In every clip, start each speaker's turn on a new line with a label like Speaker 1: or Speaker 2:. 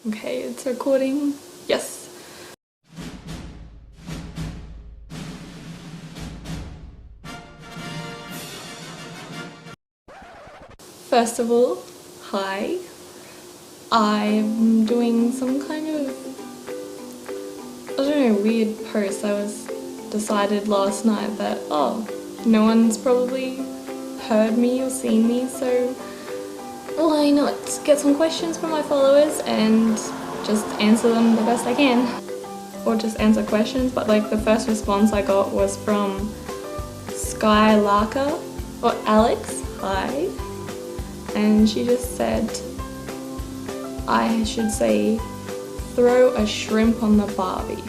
Speaker 1: Okay, it's recording. Yes. First of all, hi. I'm doing some kind of, I don't know, weird post. I was decided last night that, oh, no one's probably heard me or seen me, so why not get some questions from my followers and just answer them the best I can. Or just answer questions, but like the first response I got was from Sky Larka, or Alex, hi. And she just said I should say throw a shrimp on the Barbie,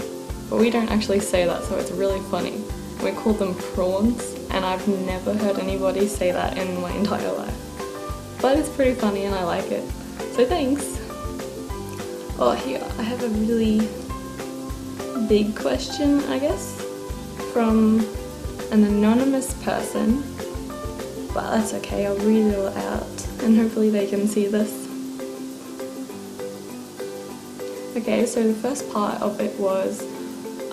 Speaker 1: but we don't actually say that, so it's really funny. We call them prawns, and I've never heard anybody say that in my entire life, but it's pretty funny and I like it, so thanks. Oh, here I have a really big question, I guess, from an anonymous person, but that's okay, I'll read it all out and hopefully they can see this. Okay, so the first part of it was,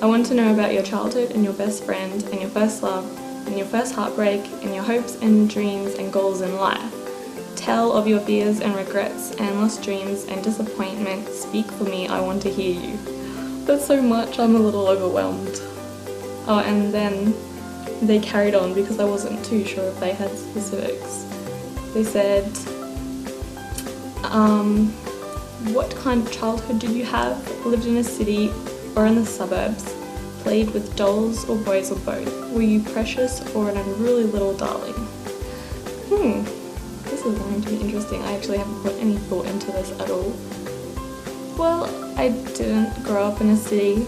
Speaker 1: I want to know about your childhood and your best friend and your first love and your first heartbreak and your hopes and dreams and goals in life. Tell of your fears and regrets and lost dreams and disappointment. Speak for me, I want to hear you. That's so much, I'm a little overwhelmed. Oh, and then they carried on because I wasn't too sure if they had specifics. They said, what kind of childhood did you have? Lived in a city or in the suburbs? Played with dolls or boys or both? Were you precious or an unruly little darling? This is going to be interesting. I actually haven't put any thought into this at all. Well, I didn't grow up in a city.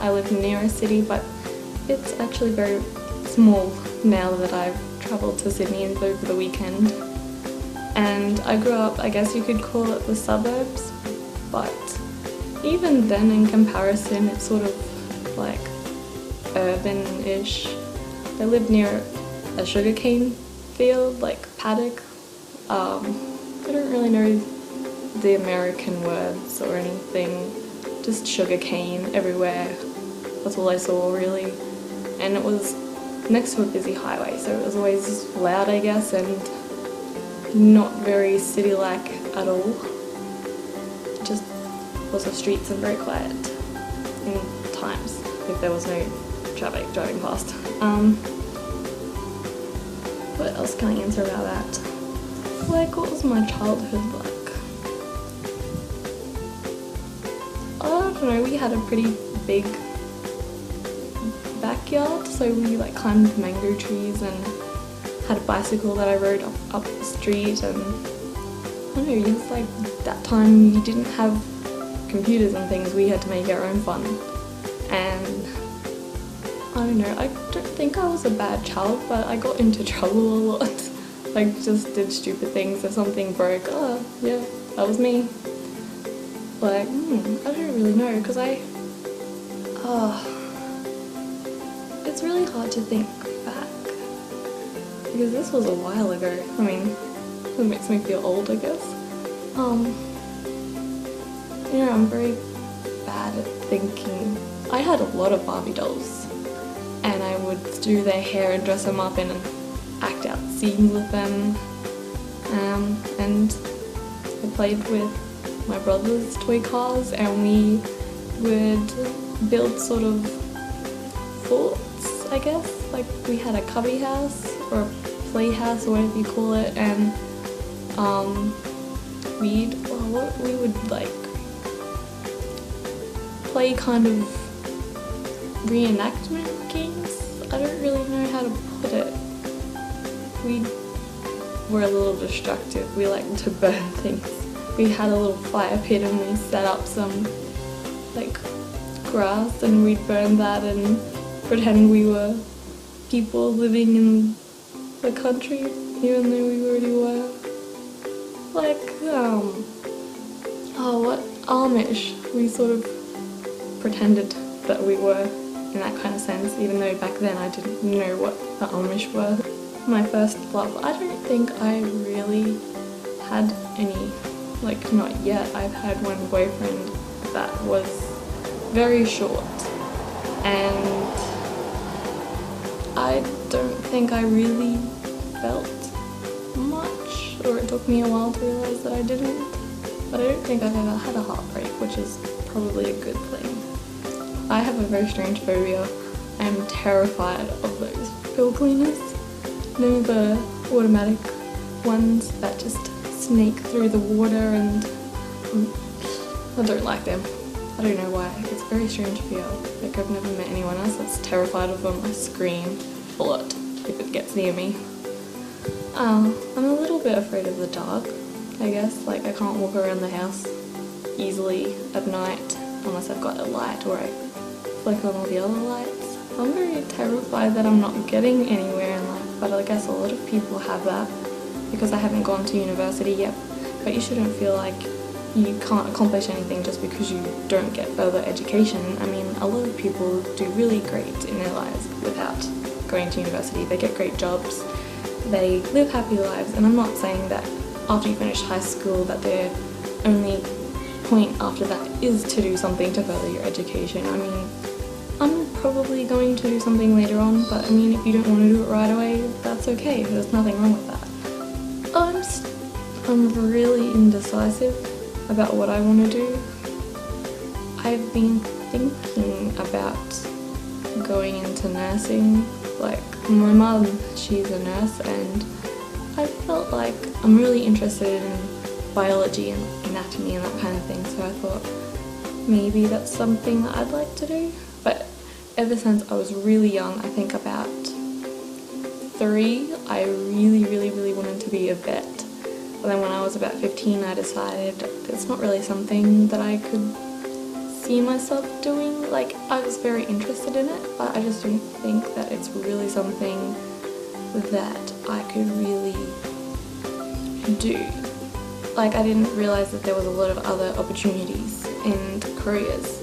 Speaker 1: I live near a city, but it's actually very small now that I've travelled to Sydney over the weekend. And I grew up, I guess you could call it the suburbs, but even then in comparison it's sort of like urban-ish. I lived near a sugarcane field, like paddock. I don't really know the American words or anything, just sugarcane everywhere. That's all I saw really, and it was next to a busy highway, so it was always loud, I guess, and not very city-like at all. Just lots of streets and very quiet in times if there was no traffic driving past. What else can I answer about that? Like, what was my childhood like? I don't know, we had a pretty big backyard, so we like climbed mango trees and had a bicycle that I rode up the street, and I don't know, it was like that time you didn't have computers and things, we had to make our own fun. And I don't know, I don't think I was a bad child, but I got into trouble a lot. Like, just did stupid things. If something broke, oh yeah, that was me. Like, I don't really know, because it's really hard to think back, because this was a while ago. I mean, it makes me feel old, I guess. You know, I'm very bad at thinking. I had a lot of Barbie dolls, and I would do their hair and dress them up and act out scenes with them. And I played with my brother's toy cars, and we would build sort of forts, I guess. Like, we had a cubby house or a play house or whatever you call it, and we would like play kind of reenactment games. I don't really know how to put it. We were a little destructive. We liked to burn things. We had a little fire pit and we set up some like grass, and we'd burn that and pretend we were people living in the country, even though we already were. Like, Amish. We sort of pretended that we were in that kind of sense, even though back then I didn't know what the Amish were. My first love, I don't think I really had any like not yet. I've had one boyfriend that was very short, and I don't think I really felt much, or it took me a while to realise that I didn't. But I don't think I've ever had a heartbreak, which is probably a good thing. I have a very strange phobia. I am terrified of those pill cleaners. You know, the automatic ones that just snake through the water, and I don't like them. I don't know why. It's a very strange fear. Like, I've never met anyone else that's terrified of them. I scream a lot if it gets near me. I'm a little bit afraid of the dark, I guess. Like, I can't walk around the house easily at night unless I've got a light or I flick on all the other lights. I'm very terrified that I'm not getting anywhere in life, but I guess a lot of people have that because I haven't gone to university yet. But you shouldn't feel like you can't accomplish anything just because you don't get further education. I mean, a lot of people do really great in their lives without going to university. They get great jobs, they live happy lives, and I'm not saying that after you finish high school that their only point after that is to do something to further your education. I mean, I'm probably going to do something later on, but I mean, if you don't want to do it right away, that's okay. There's nothing wrong with that. I'm really indecisive about what I want to do. I've been thinking about going into nursing. Like, my mum, she's a nurse, and I felt like I'm really interested in biology and anatomy and that kind of thing, so I thought maybe that's something that I'd like to do. But ever since I was really young, I think about 3, I really wanted to be a vet. But then when I was about 15, I decided it's not really something that I could see myself doing. Like, I was very interested in it, but I just don't think that it's really something that I could really do. Like, I didn't realise that there was a lot of other opportunities and careers.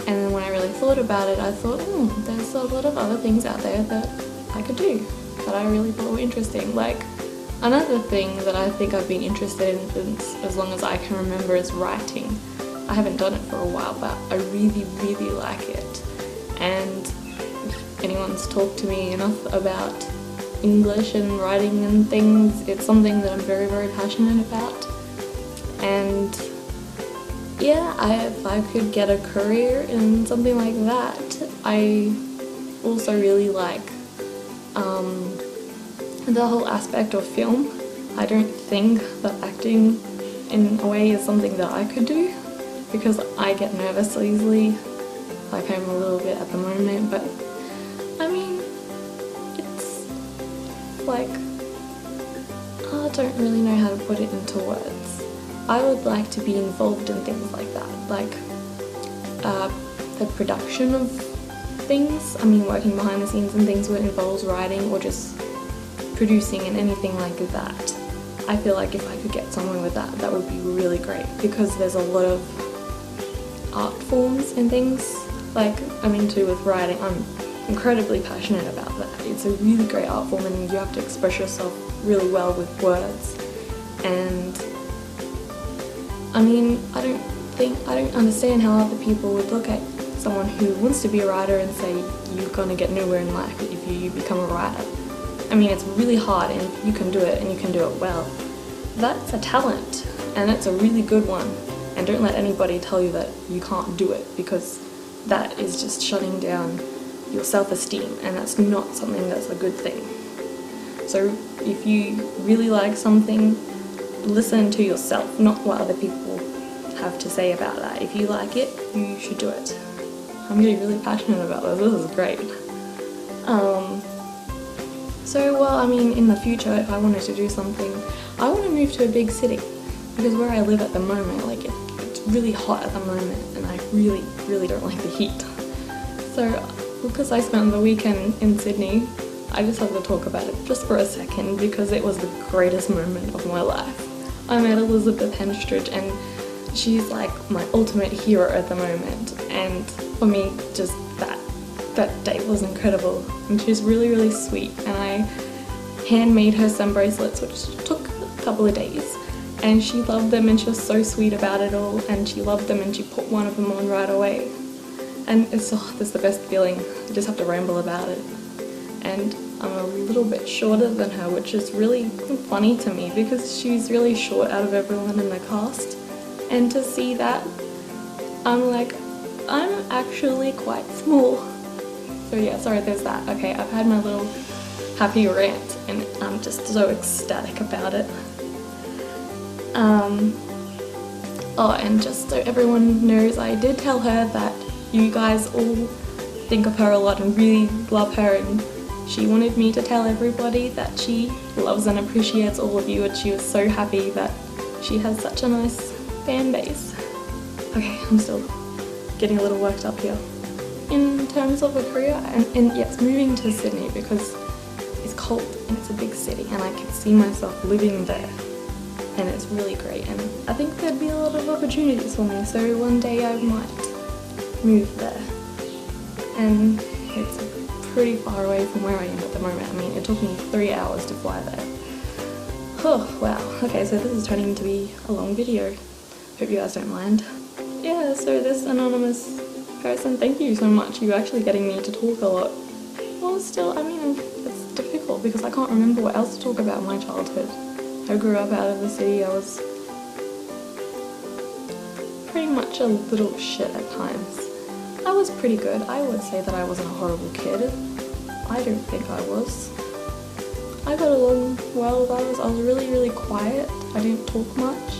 Speaker 1: And then when I really thought about it, I thought, there's a lot of other things out there that I could do that I really thought were interesting. Like, another thing that I think I've been interested in since as long as I can remember is writing. I haven't done it for a while, but I really like it. And if anyone's talked to me enough about English and writing and things, it's something that I'm very passionate about. And yeah, if I could get a career in something like that. I also really like the whole aspect of film. I don't think that acting in a way is something that I could do because I get nervous easily, like I'm a little bit at the moment, but I mean, it's like, I don't really know how to put it into words. I would like to be involved in things like that, like the production of things. I mean, working behind the scenes and things where it involves writing or just producing and anything like that. I feel like if I could get somewhere with that, that would be really great because there's a lot of art forms and things. Like, I'm into with writing, I'm incredibly passionate about that. It's a really great art form and you have to express yourself really well with words. And I mean, I don't understand how other people would look at someone who wants to be a writer and say you're gonna get nowhere in life if you become a writer. I mean, it's really hard, and if you can do it and you can do it well, that's a talent and it's a really good one. And don't let anybody tell you that you can't do it, because that is just shutting down your self-esteem, and that's not something that's a good thing. So if you really like something, listen to yourself, not what other people have to say about that. If you like it, you should do it. I'm getting really passionate about this. This is great. So, well, I mean, in the future, if I wanted to do something, I want to move to a big city, because where I live at the moment, like, it's really hot at the moment, and I really don't like the heat. So, because I spent the weekend in Sydney, I just have to talk about it just for a second, because it was the greatest moment of my life. I met Elizabeth Henstridge, and she's like my ultimate hero at the moment, and for me, just that day was incredible, and she's really sweet, and I handmade her some bracelets, which took a couple of days, and she loved them and she was so sweet about it all, and she loved them and she put one of them on right away. And it's the best feeling. You just have to ramble about it. And I'm a little bit shorter than her, which is really funny to me because she's really short out of everyone in the cast. And to see that, I'm like, I'm actually quite small. So yeah, sorry, there's that. Okay, I've had my little happy rant and I'm just so ecstatic about it. Oh, and just so everyone knows, I did tell her that you guys all think of her a lot and really love her, and she wanted me to tell everybody that she loves and appreciates all of you, and she was so happy that she has such a nice fan base. Okay, I'm still getting a little worked up here. In terms of a career, and yes, moving to Sydney because it's cold and it's a big city and I could see myself living there, and it's really great, and I think there'd be a lot of opportunities for me, so one day I might move there. And it's pretty far away from where I am at the moment. I mean, it took me 3 hours to fly there. Oh wow, okay, so this is turning to be a long video. Hope you guys don't mind. Yeah, so this anonymous person, thank you so much. You're actually getting me to talk a lot. Well, still, I mean, it's difficult because I can't remember what else to talk about in my childhood. I grew up out of the city. I was pretty much a little shit at times. I was pretty good. I would say that I wasn't a horrible kid. I don't think I was. I got along well with others. I was really quiet. I didn't talk much.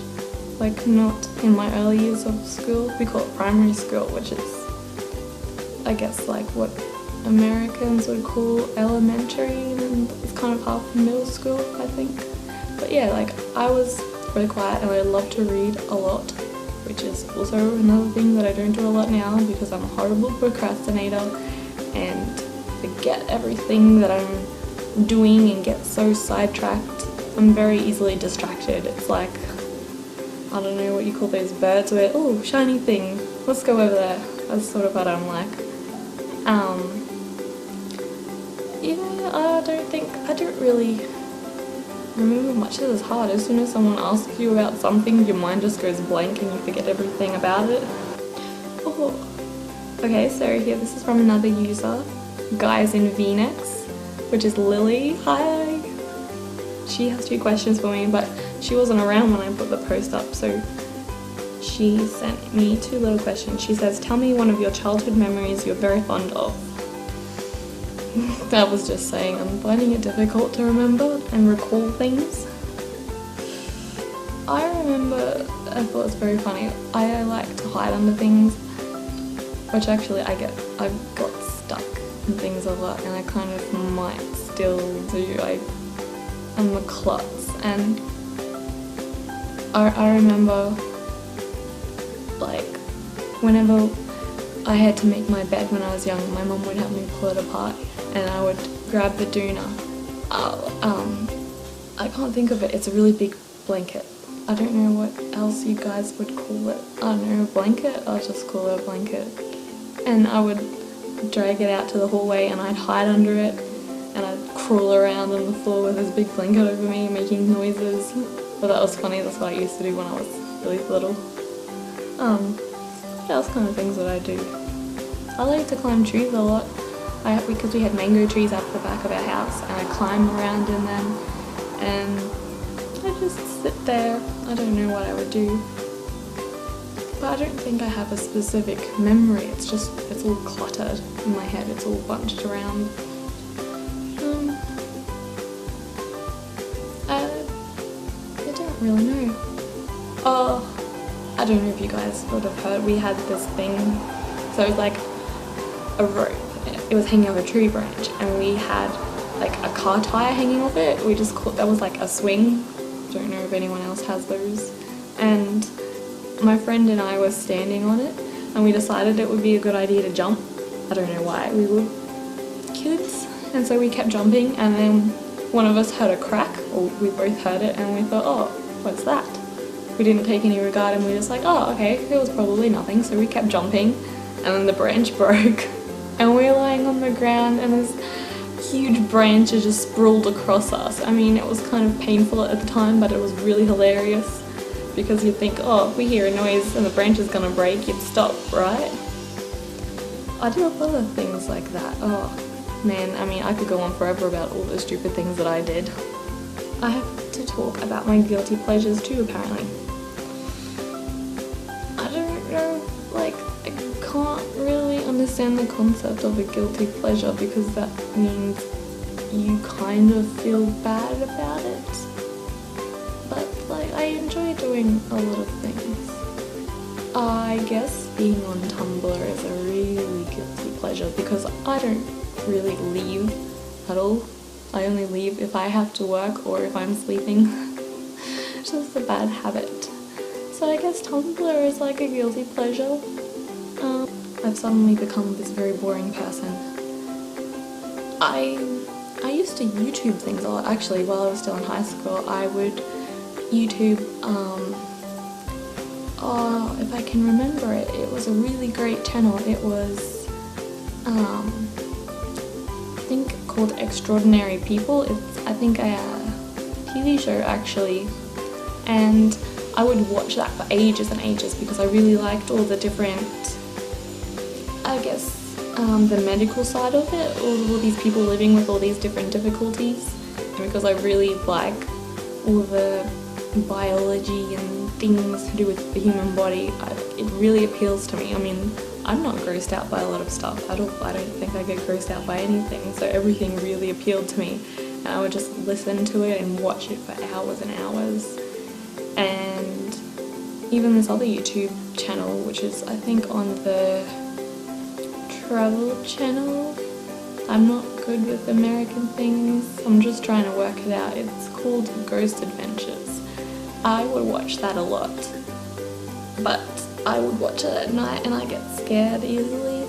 Speaker 1: Like, not in my early years of school. We call it primary school, which is, I guess, like what Americans would call elementary, and it's kind of half middle school, I think. But yeah, like, I was really quiet and I loved to read a lot, which is also another thing that I don't do a lot now because I'm a horrible procrastinator and forget everything that I'm doing and get so sidetracked. I'm very easily distracted. It's like, I don't know what you call those birds where, oh, shiny thing, let's go over there. That's sort of what I'm like. Yeah, I don't really remember much. This is hard. As soon as someone asks you about something, your mind just goes blank and you forget everything about it. Oh, okay, so here, this is from another user, Guys in V-necks, which is Lily. Hi! She has 2 questions for me, but she wasn't around when I put the post up, so she sent me 2 little questions. She says, tell me one of your childhood memories you're very fond of. That was just saying I'm finding it difficult to remember and recall things. I remember, I thought it was very funny, I like to hide under things, which actually I got stuck in things a lot, and I kind of might still do. I'm a klutz, and I remember, like, whenever I had to make my bed when I was young, my mum would help me pull it apart, and I would grab the doona. I can't think of it. It's a really big blanket. I don't know what else you guys would call it. I don't know, a blanket? I'll just call it a blanket. And I would drag it out to the hallway and I'd hide under it and I'd crawl around on the floor with this big blanket over me making noises. But that was funny. That's what I used to do when I was really little. That's kind of things that I do. I like to climb trees a lot. Because we had mango trees out the back of our house, and I climb around in them and I just sit there. I don't know what I would do, but I don't think I have a specific memory. It's all cluttered in my head. It's all bunched around. I don't really know. Oh, I don't know if you guys would have heard, we had this thing, so it was like a rope. It was hanging off a tree branch, and we had like a car tire hanging off it. We just called, that was like a swing. Don't know if anyone else has those. And my friend and I were standing on it, and we decided it would be a good idea to jump. I don't know why. We were kids, and so we kept jumping, and then one of us heard a crack, or we both heard it, and we thought, oh, what's that? We didn't take any regard, and we were just like, oh, okay, it was probably nothing. So we kept jumping, and then the branch broke. And we were lying on the ground and this huge branch just sprawled across us. I mean, it was kind of painful at the time, but it was really hilarious. because you'd think, oh, if we hear a noise and the branch is gonna break, you'd stop, right? I do other things like that. Oh man, I mean, I could go on forever about all the stupid things that I did. I have to talk about my guilty pleasures too, apparently. I don't know, like, I can't really understand the concept of a guilty pleasure because that means you kind of feel bad about it. But like, I enjoy doing a lot of things. I guess being on Tumblr is a really guilty pleasure because I don't really leave at all. I only leave if I have to work or if I'm sleeping. It's just a bad habit. So I guess Tumblr is like a guilty pleasure. I've suddenly become this very boring person. I used to YouTube things a lot. Actually, while I was still in high school, I would YouTube, oh, if I can remember it, it was a really great channel. It was, I think called Extraordinary People. It's, I think, a TV show actually, and I would watch that for ages and ages because I really liked all the different, I guess, the medical side of it, all these people living with all these different difficulties, and because I really like all the biology and things to do with the human body, it really appeals to me. I mean, I'm not grossed out by a lot of stuff at all. I don't think I get grossed out by anything, so everything really appealed to me, and I would just listen to it and watch it for hours and hours. And even this other YouTube channel, which is I think on the travel channel. I'm not good with American things. I'm just trying to work it out. It's called Ghost Adventures. I would watch that a lot, but I would watch it at night and I get scared easily.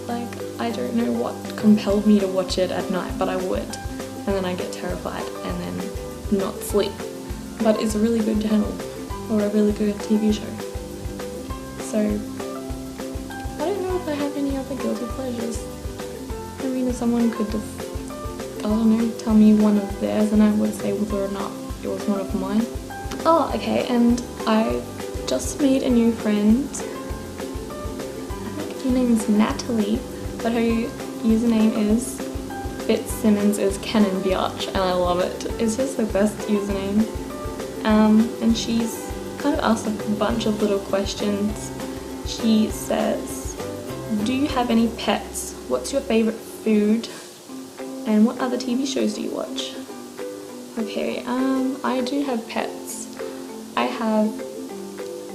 Speaker 1: Like, I don't know what compelled me to watch it at night, but I would. And then I get terrified and then not sleep. But it's a really good channel, or a really good TV show. So, I don't know if I have any other guilty pleasures. I mean, if someone could, I don't know, tell me one of theirs and I would say whether or not it was one of mine. Oh, okay, and I just made a new friend. I think her name is Natalie, but her username is Fitzsimmons is Canon Biatch, and I love it. It's just the best username. And she's kind of asked a bunch of little questions. She says, do you have any pets? What's your favorite food? And what other TV shows do you watch? Okay, I do have pets. I have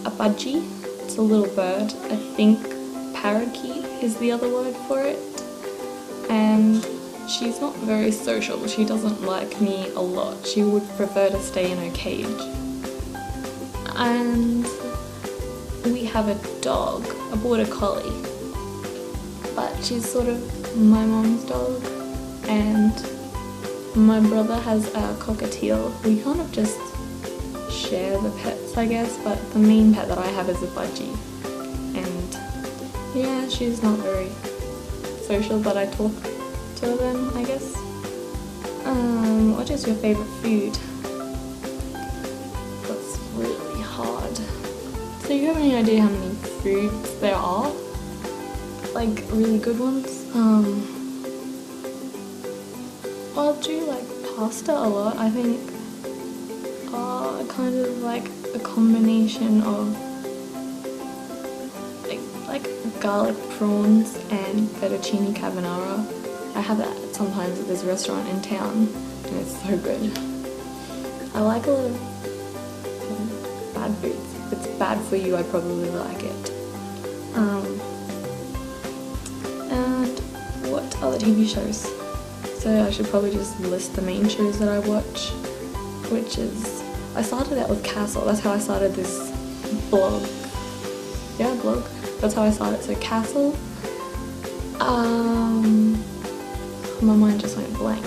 Speaker 1: a budgie. It's a little bird. I think parakeet is the other word for it. And she's not very social. She doesn't like me a lot. She would prefer to stay in her cage. And we have a dog, a border collie. But she's sort of my mom's dog. And my brother has a cockatiel. We kind of just share the pets, I guess, but the main pet that I have is a budgie. And yeah, she's not very social, but I talk to them, I guess. What is your favorite food? That's really hard. So you have any idea how many foods there are? Like really good ones? I do like pasta a lot. I think kind of like a combination of like garlic prawns and fettuccine carbonara. I have that sometimes at this restaurant in town and it's so good. I like a lot of bad foods. If it's bad for you, I probably like it. And what other TV shows? So I should probably just list the main shows that I watch, which is, I started out with Castle. That's how I started this blog. Yeah, blog. That's how I started. So Castle. My mind just went blank.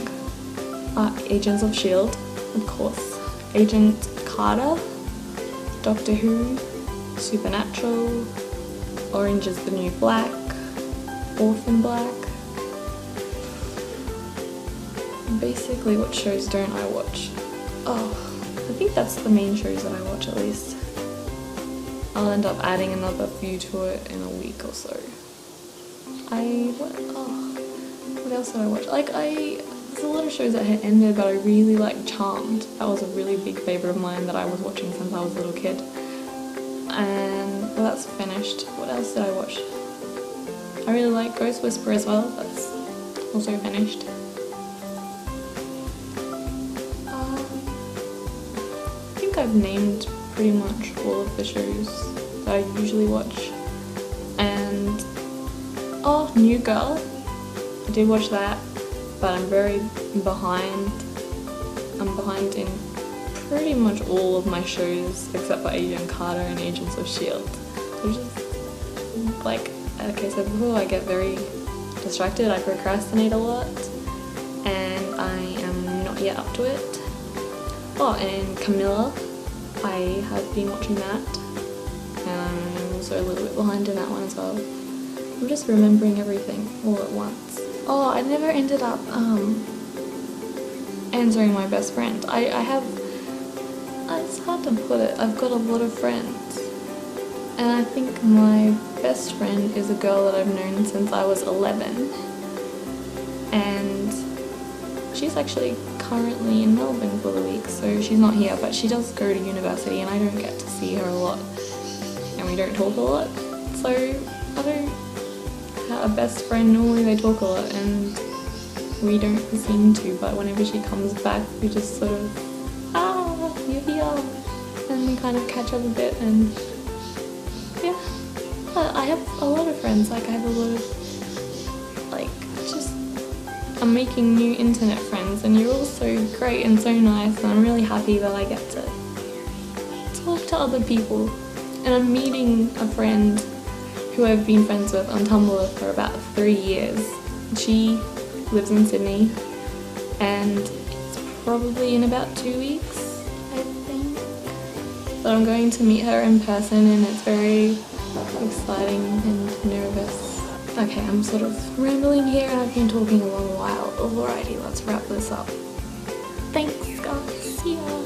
Speaker 1: Agents of S.H.I.E.L.D., of course. Agent Carter, Doctor Who, Supernatural, Orange is the New Black, Orphan Black. Basically, what shows don't I watch? Oh, I think that's the main shows that I watch at least. I'll end up adding another few to it in a week or so. What else did I watch? There's a lot of shows that had ended, but I really like Charmed. That was a really big favourite of mine that I was watching since I was a little kid. And well, that's finished. What else did I watch? I really like Ghost Whisperer as well. That's also finished. I think I've named pretty much all of the shows that I usually watch. And oh, New Girl. I did watch that, but I'm very behind. I'm behind in pretty much all of my shows except for Agent Carter and Agents of S.H.I.E.L.D. Which is like I said before, I get very distracted, I procrastinate a lot, and I am not yet up to it. Oh, and Camilla, I have been watching that, and I'm also a little bit behind in that one as well. I'm just remembering everything all at once. Oh, I never ended up answering my best friend. It's hard to put it, I've got a lot of friends, and I think my best friend is a girl that I've known since I was 11, and she's actually currently in Melbourne for the week, so she's not here, but she does go to university and I don't get to see her a lot, and we don't talk a lot, so I don't have a best friend. Normally they talk a lot and we don't seem to, but whenever she comes back we just sort of, you're here, and we kind of catch up a bit, and yeah. I have a lot of friends, like I have a lot of, I'm making new internet friends, and you're all so great and so nice, and I'm really happy that I get to talk to other people. And I'm meeting a friend who I've been friends with on Tumblr for about 3 years. She lives in Sydney, and it's probably in about 2 weeks, I think. But I'm going to meet her in person, and it's very exciting and nervous. Okay, I'm sort of rambling here and I've been talking a long while. Alrighty, let's wrap this up. Thanks guys, see ya!